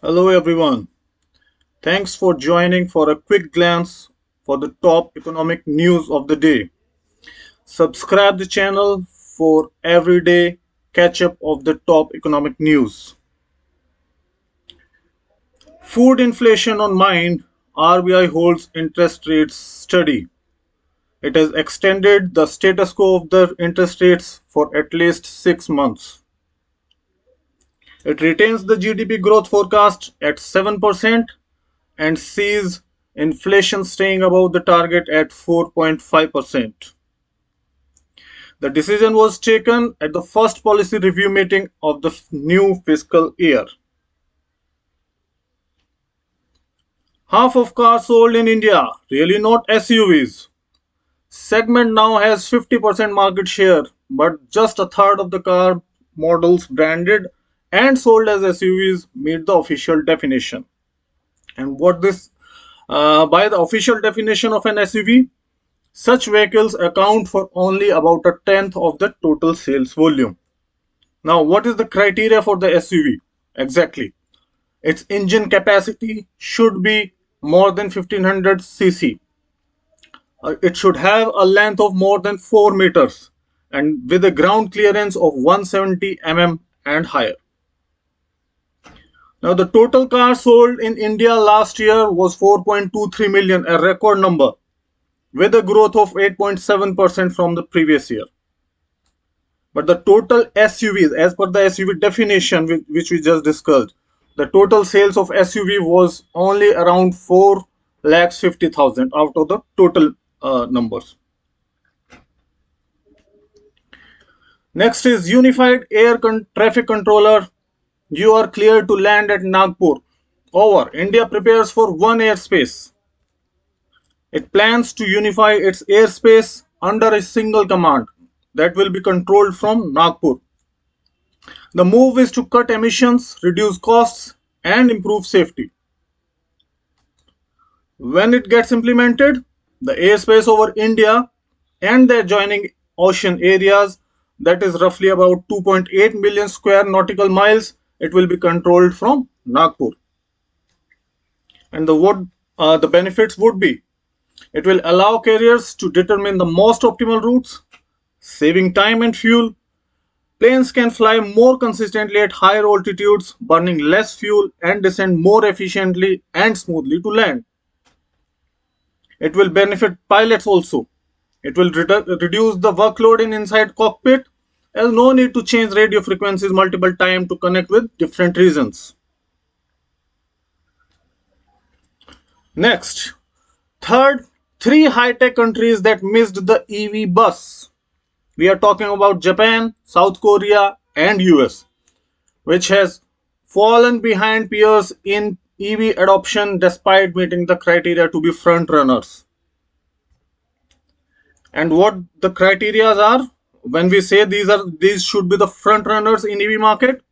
Hello everyone. Thanks for joining for a quick glance for the top economic news of the day. Subscribe the channel for everyday catch up of the top economic news. Food inflation on mind, RBI holds interest rates steady. It has extended the status quo of the interest rates for at least 6 months. It retains the GDP growth forecast at 7% and sees inflation staying above the target at 4.5%. The decision was taken at the first policy review meeting of the new fiscal year. Half of cars sold in India, really not SUVs. Segment now has 50% market share, but just a third of the car models branded and sold as SUVs meet the official definition. And what this by the official definition of an SUV, such vehicles account for only about a tenth of the total sales volume. Now, what is the criteria for the SUV? Exactly. Its engine capacity should be more than 1500 cc. It should have a length of more than 4 meters and with a ground clearance of 170 mm and higher. Now, the total cars sold in India last year was 4.23 million, a record number, with a growth of 8.7% from the previous year. But the total SUVs, as per the SUV definition which we just discussed, the total sales of SUV was only around 4 lakhs 50,000 out of the total numbers. Next is Unified Traffic Controller. You are cleared to land at Nagpur. Over. India prepares for one airspace. It plans to unify its airspace under a single command that will be controlled from Nagpur. The move is to cut emissions, reduce costs, and improve safety. When it gets implemented, the airspace over India and the adjoining ocean areas, that is roughly about 2.8 million square nautical miles, it will be controlled from Nagpur. And the benefits would be, it will allow carriers to determine the most optimal routes, saving time and fuel. Planes can fly more consistently at higher altitudes, burning less fuel and descend more efficiently and smoothly to land. It will benefit pilots also. It will reduce the workload in inside cockpit, as no need to change radio frequencies multiple times to connect with different regions. Next, third, three high-tech countries that missed the EV bus. We are talking about Japan, South Korea, and US, which has fallen behind peers in EV adoption despite meeting the criteria to be front runners. And what the criteria are, when we say these should be the front runners in EV market,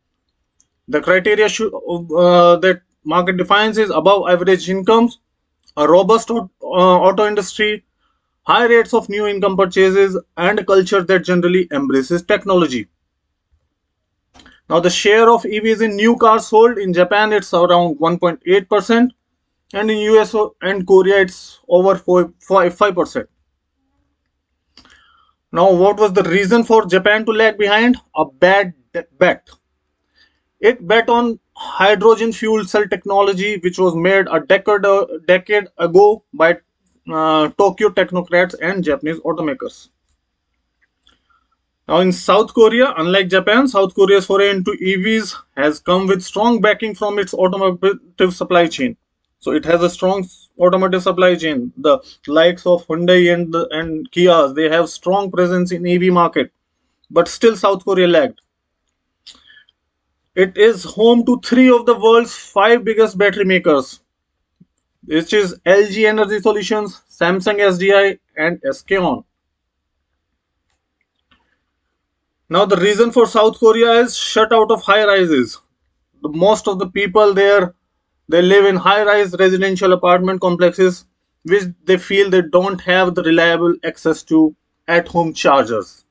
the criteria that market defines is above average incomes, a robust auto industry, high rates of new income purchases, and a culture that generally embraces technology. Now, the share of EVs in new cars sold in Japan, it's around 1.8%, and in US and Korea, it's over 5%. Now, what was the reason for Japan to lag behind? A bad bet. It bet on hydrogen fuel cell technology, which was made a decade ago by Tokyo technocrats and Japanese automakers. Now, in South Korea, unlike Japan, South Korea's foray into EVs has come with strong backing from its automotive supply chain. So it has a strong automotive supply chain. The likes of Hyundai and Kias, they have strong presence in EV market, but still South Korea lagged. It is home to three of the world's five biggest battery makers, which is LG Energy Solutions, Samsung SDI, and SK On. Now, the reason for South Korea is shut out of high rises. Most of the people there, they live in high rise residential apartment complexes, which they feel they don't have the reliable access to at home chargers.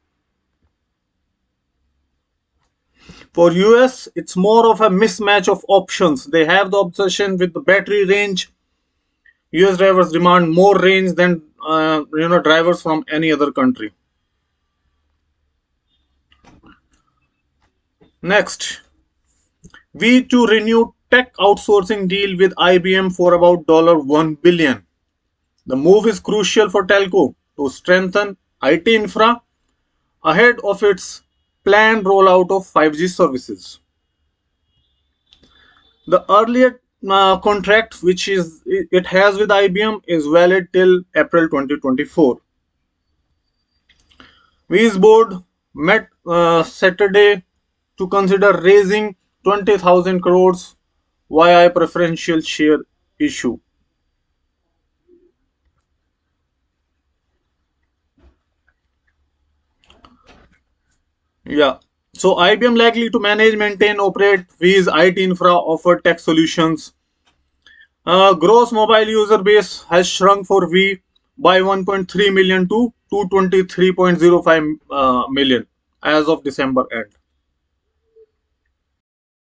For US, it's more of a mismatch of options. They have the obsession with the battery range. US drivers demand more range than drivers from any other country. Next, V2 renewed tech outsourcing deal with IBM for about $1 billion. The move is crucial for telco to strengthen IT infra ahead of its planned rollout of 5G services. The earlier contract which is it has with IBM is valid till April 2024. Vi's board met Saturday to consider raising 20,000 crores via a preferential share issue. Yeah. So IBM likely to manage, maintain, operate Vi's IT infra, offer tech solutions. Gross mobile user base has shrunk for V by 1.3 million to 223.05 million as of December end.